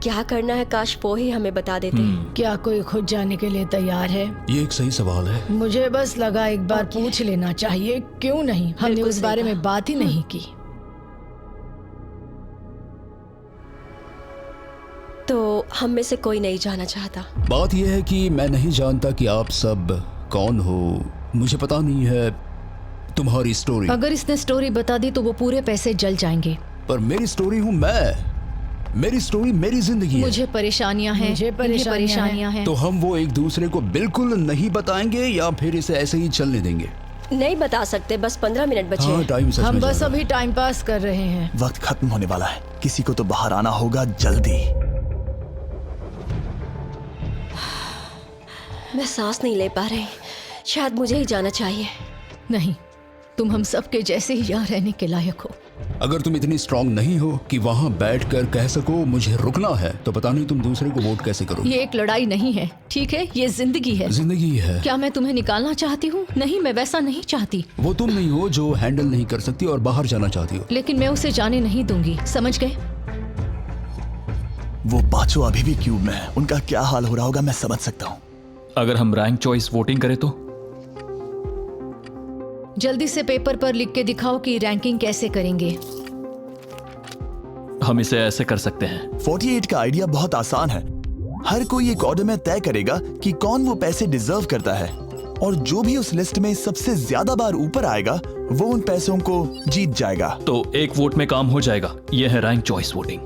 क्या करना है, काश वो ही हमें बता देते। क्या कोई खुद जाने के लिए तैयार है? ये एक सही सवाल है। मुझे बस लगा एक बार पूछ लेना चाहिए। क्यों नहीं? हमने उस बारे में बात ही नहीं की। तो हम में से कोई नहीं जाना चाहता। बात यह है कि मैं नहीं जानता कि आप सब कौन हो। मुझे पता नहीं है तुम्हारी स्टोरी। अगर इसने स्टोरी बता दी तो वो पूरे पैसे जल जाएंगे। पर मेरी स्टोरी हूँ मैं। मेरी स्टोरी मेरी जिंदगी है। मुझे परेशानियां हैं। मुझे परेशानियां हैं। तो हम वो एक दूसरे को बिल्कुल नहीं बताएंगे या फिर इसे ऐसे ही चलने देंगे? नहीं बता सकते, बस 15 मिनट बचे हैं। टाइम सच में हम बस अभी टाइम पास कर रहे हैं। वक्त खत्म होने वाला है, किसी को तो बाहर आना होगा जल्दी। मैं सांस नहीं ले पा रही, शायद मुझे ही जाना चाहिए। नहीं, तुम हम सब के जैसे ही यहाँ रहने के लायक हो। अगर तुम इतनी स्ट्रांग नहीं हो कि वहाँ बैठकर कह सको मुझे रुकना है, तो पता नहीं तुम दूसरे को वोट कैसे करोगे। ये एक लड़ाई नहीं है, ठीक है? ये जिंदगी है। जिंदगी है। क्या मैं तुम्हें निकालना चाहती हूँ? नहीं, मैं वैसा नहीं चाहती। वो तुम नहीं हो जो हैंडल नहीं कर सकती और बाहर जाना चाहती हो। लेकिन मैं उसे जाने नहीं दूंगी, समझ गए? वो पांचों अभी भी क्यूब में है, उनका क्या हाल हो रहा होगा मैं समझ सकता हूँ। अगर हम रैंक चॉइस वोटिंग करें तो? जल्दी से पेपर पर लिख के दिखाओ कि रैंकिंग कैसे करेंगे। हम इसे ऐसे कर सकते हैं। 48 का आइडिया बहुत आसान है। हर कोई एक ऑर्डर में तय करेगा कि कौन वो पैसे डिजर्व करता है और जो भी उस लिस्ट में सबसे ज्यादा बार ऊपर आएगा वो उन पैसों को जीत जाएगा। तो एक वोट में काम हो जाएगा। यह है रैंक चॉइस वोटिंग।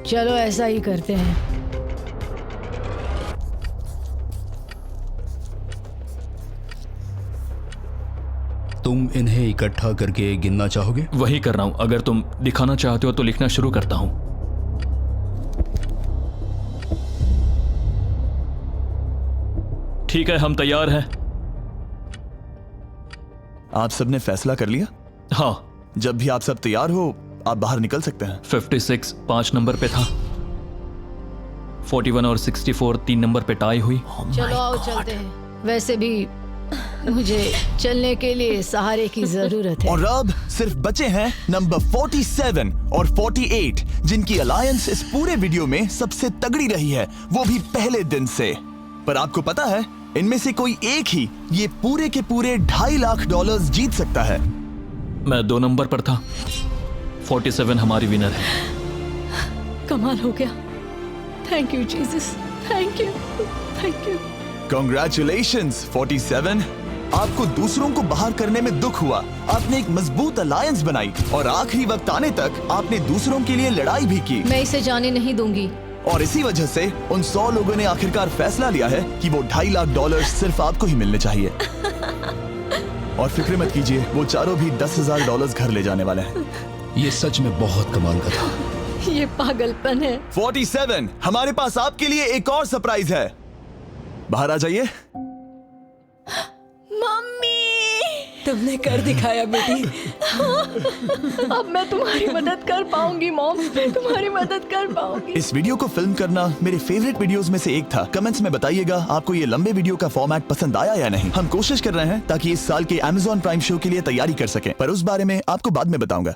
चलो ऐसा ही करते हैं। तुम इन्हें इकट्ठा करके गिनना चाहोगे? वही कर रहा हूं। अगर तुम दिखाना चाहते हो तो लिखना शुरू करता हूं। ठीक है, हम तैयार हैं। आप सबने फैसला कर लिया? हाँ। जब भी आप सब तैयार हो आप बाहर निकल सकते हैं। 56 5 नंबर पे था। 41 और 64 3 नंबर पे टाई हुई। चलो आओ चलते हैं। वैसे भी मुझे चलने के लिए सहारे की जरूरत है। और अब सिर्फ बचे हैं नंबर 47 और 48 जिनकी अलायंस इस पूरे वीडियो में सबसे तगड़ी रही है, वो भी पहले दिन से। पर आपको पता है इनमें से कोई एक ही ये पूरे के पूरे $2.5 लाख जीत सकता है। मैं 2 नंबर पर था। 47 हमारी विनर है। कमाल हो गया। Thank you Jesus, thank you, thank you. Congratulations 47। आपको दूसरों को बाहर करने में दुख हुआ, आपने एक मजबूत अलायंस बनाई और आखिरी वक्त आने तक आपने दूसरों के लिए लड़ाई भी की। मैं इसे जाने नहीं दूंगी। और इसी वजह से उन 100 लोगों ने आखिरकार फैसला लिया है कि वो $2.5 लाख सिर्फ आपको ही मिलने चाहिए। और फिक्र मत कीजिए, वो चारों भी $10,000 घर ले जाने वाले हैं। ये सच में बहुत कमाल का था। ये पागलपन है। 47, हमारे पास आपके लिए एक और सरप्राइज है। बाहर आ जाइए। मम्मी, तुमने कर दिखाया बेटी। अब मैं तुम्हारी मदद कर पाऊंगी मॉम, मैं तुम्हारी मदद कर पाऊंगी। इस वीडियो को फिल्म करना मेरे फेवरेट वीडियोस में से एक था। कमेंट्स में बताइएगा आपको ये लंबे वीडियो का फॉर्मेट पसंद आया या नहीं। हम कोशिश कर रहे हैं ताकि इस साल के Amazon प्राइम शो के लिए तैयारी कर सकें, पर उस बारे में आपको बाद में बताऊंगा।